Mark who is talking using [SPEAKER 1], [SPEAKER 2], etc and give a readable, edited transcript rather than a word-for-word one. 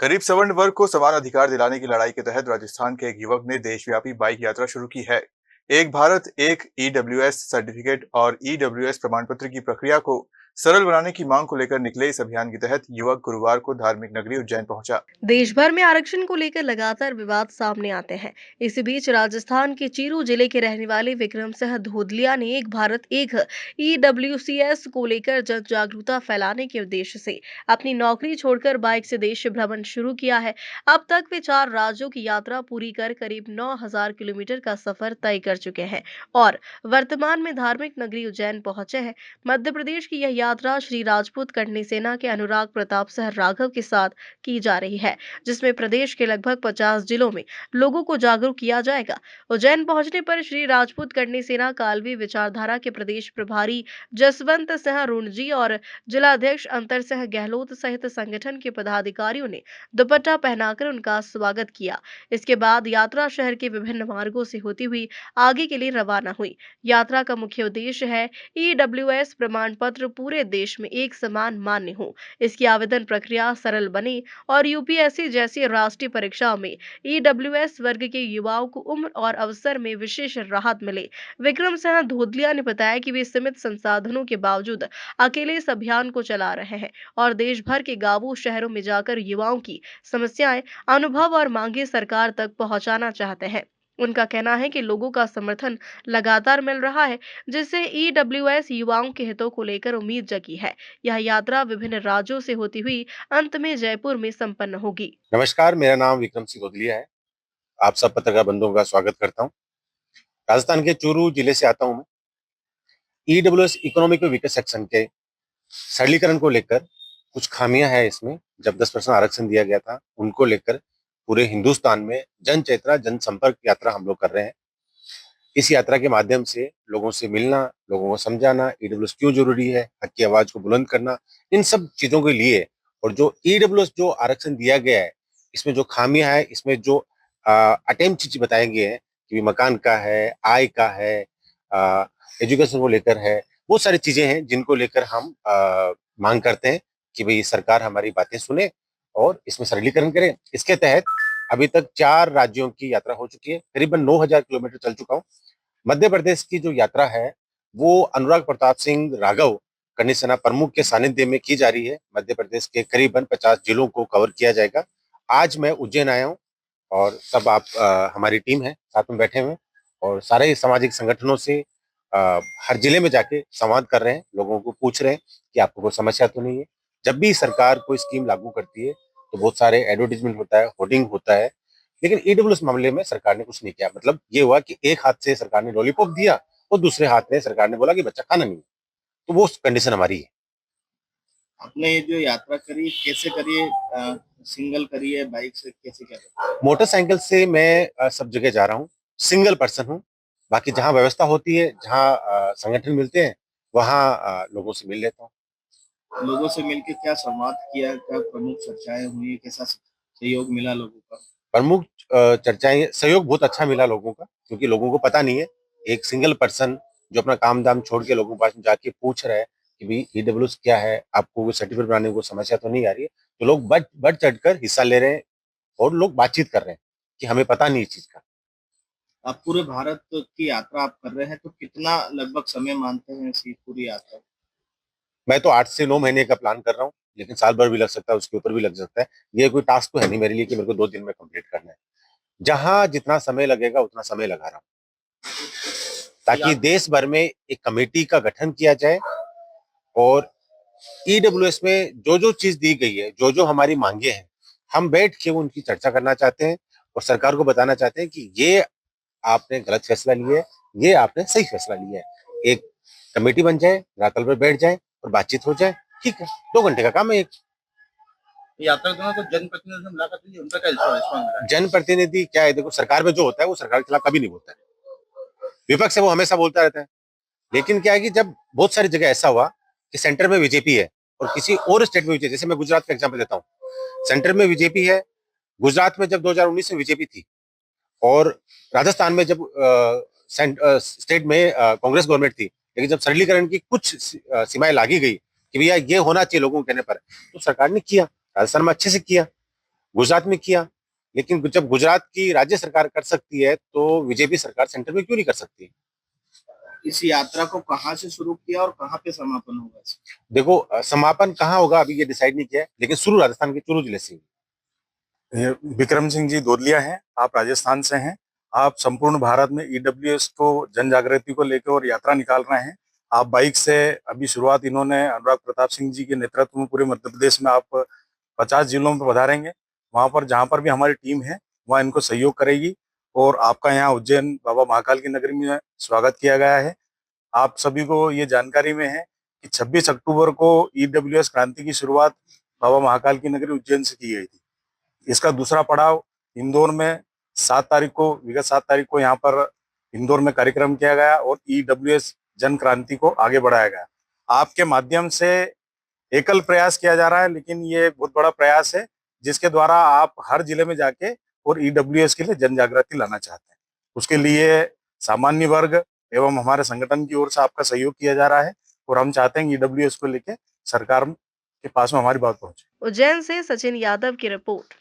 [SPEAKER 1] गरीब सवर्ण वर्ग को समान अधिकार दिलाने की लड़ाई के तहत राजस्थान के एक युवक ने देशव्यापी बाइक यात्रा शुरू की है। एक भारत एक ईडब्ल्यूएस सर्टिफिकेट और ईडब्ल्यूएस प्रमाण पत्र की प्रक्रिया को सरल बनाने की मांग को लेकर निकले इस अभियान के तहत युवक गुरुवार को धार्मिक नगरी उज्जैन पहुंचा।
[SPEAKER 2] देश भर में आरक्षण को लेकर लगातार विवाद सामने आते हैं। इसी बीच राजस्थान के चीरू जिले के रहने वाले विक्रम सिंह धोदलिया ने एक भारत एक ईडब्ल्यूसीएस को लेकर जन जागरूकता फैलाने के उद्देश्य से अपनी नौकरी छोड़कर बाइक से देश भ्रमण शुरू किया है। अब तक वे 4 राज्यों की यात्रा पूरी कर करीब 9,000 किलोमीटर का सफर तय कर चुके हैं और वर्तमान में धार्मिक नगरी उज्जैन पहुंचे हैं। मध्य प्रदेश की यह यात्रा श्री राजपूत कटनी सेना के अनुराग प्रताप सिंह राघव के साथ की जा रही है, जिसमें प्रदेश के लगभग 50 जिलों में लोगों को जागरूक किया जाएगा। उज्जैन पहुंचने पर श्री राजपूत कटनी सेना कालवी विचारधारा के प्रदेश प्रभारी जसवंत सिंह रुणजी और जिलाध्यक्ष अंतर सिंह गहलोत सहित संगठन के पदाधिकारियों ने दुपट्टा पहनाकर उनका स्वागत किया। इसके बाद यात्रा शहर के विभिन्न मार्गों से होती हुई आगे के लिए रवाना हुई। यात्रा का मुख्य उद्देश्य है ईडब्ल्यूएस प्रमाण पत्र पूरे देश में एक समान मान्य हो, इसकी आवेदन प्रक्रिया सरल बने और यूपीएससी जैसी राष्ट्रीय परीक्षाओं में ईडब्ल्यूएस वर्ग के युवाओं को उम्र और अवसर में विशेष राहत मिले। विक्रम सिंह धोदलिया ने बताया कि वे सीमित संसाधनों के बावजूद अकेले इस अभियान को चला रहे हैं और देश भर के गांवों शहरों में जाकर युवाओं की समस्याएं, अनुभव और मांगे सरकार तक पहुंचाना चाहते हैं। उनका कहना है कि लोगों का समर्थन लगातार मिल रहा है, जिससे ईडब्ल्यूएस युवाओं के हितों को लेकर उम्मीद जगी है। यह यात्रा विभिन्न राज्यों से होती हुई अंत में जयपुर में संपन्न होगी।
[SPEAKER 3] नमस्कार, मेरा नाम विक्रम सिंह गोदलिया है। आप सब पत्रकार बंधुओं का स्वागत करता हूं। राजस्थान के चूरू जिले से आता हूं मैं। ईडब्ल्यूएस इकोनॉमिक वीकर सेक्शन के सरलीकरण को लेकर कुछ खामियां हैं इसमें। जब 10% आरक्षण दिया गया था, उनको लेकर पूरे हिंदुस्तान में जन चेतना जनसंपर्क यात्रा हम लोग कर रहे हैं। इस यात्रा के माध्यम से लोगों से मिलना, लोगों को समझाना, ईडब्ल्यूएस क्यों जरूरी है, हक की आवाज को बुलंद करना, इन सब चीजों के लिए। और जो ईडब्ल्यूएस जो आरक्षण दिया गया है, इसमें जो खामियां है, इसमें जो अटेम्प्ट चीज बताए गए हैं कि मकान का है, आय का है, एजुकेशन को लेकर है, वो सारी चीजें हैं जिनको लेकर हम मांग करते हैं कि भाई सरकार हमारी बातें सुने और इसमें सरलीकरण करे। इसके तहत अभी तक 4 राज्यों की यात्रा हो चुकी है। करीबन 9,000 किलोमीटर चल चुका हूँ। मध्य प्रदेश की जो यात्रा है वो अनुराग प्रताप सिंह राघव कन्नी सेना प्रमुख के सानिध्य में की जा रही है। मध्य प्रदेश के करीबन 50 जिलों को कवर किया जाएगा। आज मैं उज्जैन आया हूँ और सब आप हमारी टीम है साथ में बैठे हुए और सारे सामाजिक संगठनों से हर जिले में जाके संवाद कर रहे हैं, लोगों को पूछ रहे हैं कि आपको कोई समस्या तो नहीं है। जब भी सरकार कोई स्कीम लागू करती है तो बहुत सारे एडवर्टीजमेंट होता है, होर्डिंग होता है, लेकिन ईडब्ल्यूएस मामले में सरकार ने कुछ नहीं किया। मतलब ये हुआ कि एक हाथ से सरकार ने लॉलीपॉप दिया और दूसरे हाथ में सरकार ने बोला कि बच्चा खाना नहीं है। तो वो कंडीशन हमारी है।
[SPEAKER 4] आपने ये जो यात्रा करी कैसे करी है? सिंगल करी है, बाइक से कैसे क्या?
[SPEAKER 3] मोटरसाइकिल से मैं सब जगह जा रहा हूँ। सिंगल पर्सन हूँ। बाकी जहाँ व्यवस्था होती है, जहाँ संगठन मिलते हैं, वहाँ लोगों से मिल लेता हूँ।
[SPEAKER 4] लोगों से मिलकर क्या संवाद किया, क्या प्रमुख चर्चाएं हुई, कैसा सहयोग मिला लोगों का?
[SPEAKER 3] प्रमुख चर्चाएं, सहयोग बहुत अच्छा मिला लोगों का, क्योंकि लोगों को पता नहीं है। एक सिंगल पर्सन जो अपना काम दाम छोड़ के लोगों के पास जाके पूछ रहा है कि भाई ईडब्ल्यूएस क्या है, आपको कोई सर्टिफिकेट बनाने को समस्या तो नहीं आ रही है, तो लोग बढ़ बढ़ चढ़कर हिस्सा ले रहे हैं और लोग बातचीत कर रहे हैं कि हमें पता नहीं इस चीज का।
[SPEAKER 4] आप पूरे भारत की यात्रा आप कर रहे हैं, तो कितना लगभग समय मानते हैं इसी पूरी यात्रा?
[SPEAKER 3] मैं तो 8 से 9 महीने का प्लान कर रहा हूँ, लेकिन साल भर भी लग सकता है, उसके ऊपर भी लग सकता है। ये कोई टास्क तो है नहीं मेरे लिए कि मेरे को 2 दिन में कंप्लीट करना है। जहां जितना समय लगेगा उतना समय लगा रहा हूँ, ताकि देश भर में एक कमेटी का गठन किया जाए और ईडब्ल्यूएस में जो जो चीज दी गई है, जो जो हमारी मांगे हैं, हम बैठ के उनकी चर्चा करना चाहते हैं और सरकार को बताना चाहते हैं कि ये आपने गलत फैसला लिया है, ये आपने सही फैसला लिया है। एक कमेटी बन जाए, धरातल पर बैठ जाए और बातचीत हो जाए, ठीक है। 2 घंटे का काम है एक।
[SPEAKER 4] यात्रा के दौरान तो जनप्रतिनिधियों से मुलाकात हुई, उनका क्या रिस्पॉन्स रहा?
[SPEAKER 3] जनप्रतिनिधि क्या है, देखो सरकार में जो होता है वो सरकार के खिलाफ कभी नहीं बोलता है। विपक्ष है वो हमेशा बोलता रहता है। लेकिन क्या है कि जब बहुत सारी जगह ऐसा हुआ कि सेंटर में बीजेपी है और किसी और स्टेट में बीजेपी, जैसे मैं गुजरात का एग्जाम्पल देता हूँ, सेंटर में बीजेपी है। गुजरात में जब 2019 में बीजेपी थी और राजस्थान में जब स्टेट में कांग्रेस गवर्नमेंट थी, लेकिन जब सरलीकरण की कुछ सीमाएं लागी गई कि भैया ये होना चाहिए लोगों के कहने पर, तो सरकार ने किया, राजस्थान में अच्छे से किया। गुजरात में किया, लेकिन जब गुजरात की राज्य सरकार कर सकती है तो बीजेपी सरकार सेंटर में क्यों नहीं कर सकती?
[SPEAKER 4] इस यात्रा को कहाँ से शुरू किया और कहाँ पे समापन होगा इसका?
[SPEAKER 3] देखो, समापन कहाँ होगा अभी ये डिसाइड नहीं किया है, लेकिन शुरू राजस्थान के चूरू जिले से हुई।
[SPEAKER 5] ये विक्रम सिंह जी दोदलिया हैं, आप राजस्थान से हैं। आप संपूर्ण भारत में ईडब्ल्यूएस को जन जागृति को लेकर और यात्रा निकाल रहे हैं। आप बाइक से अभी शुरुआत इन्होंने अनुराग प्रताप सिंह जी के नेतृत्व में पूरे मध्य प्रदेश में आप 50 जिलों में पधारेंगे। वहां पर जहां पर भी हमारी टीम है वहाँ इनको सहयोग करेगी और आपका यहाँ उज्जैन बाबा महाकाल की नगरी में स्वागत किया गया है। आप सभी को ये जानकारी में है कि 26 अक्टूबर को ईडब्ल्यूएस क्रांति की शुरुआत बाबा महाकाल की नगरी उज्जैन से की गई थी। इसका दूसरा पड़ाव इंदौर में 7 तारीख को यहाँ पर इंदौर में कार्यक्रम किया गया और ईडब्ल्यूएस जन क्रांति को आगे बढ़ाया गया। आपके माध्यम से एकल प्रयास किया जा रहा है, लेकिन ये बहुत बड़ा प्रयास है जिसके द्वारा आप हर जिले में जाके और ईडब्ल्यूएस के लिए जन जागृति लाना चाहते हैं। उसके लिए सामान्य वर्ग एवं हमारे संगठन की ओर से आपका सहयोग किया जा रहा है और हम चाहते हैं कि ईडब्ल्यूएस को लेके सरकार के पास में हमारी बात पहुंचे।
[SPEAKER 2] उज्जैन से सचिन यादव की रिपोर्ट।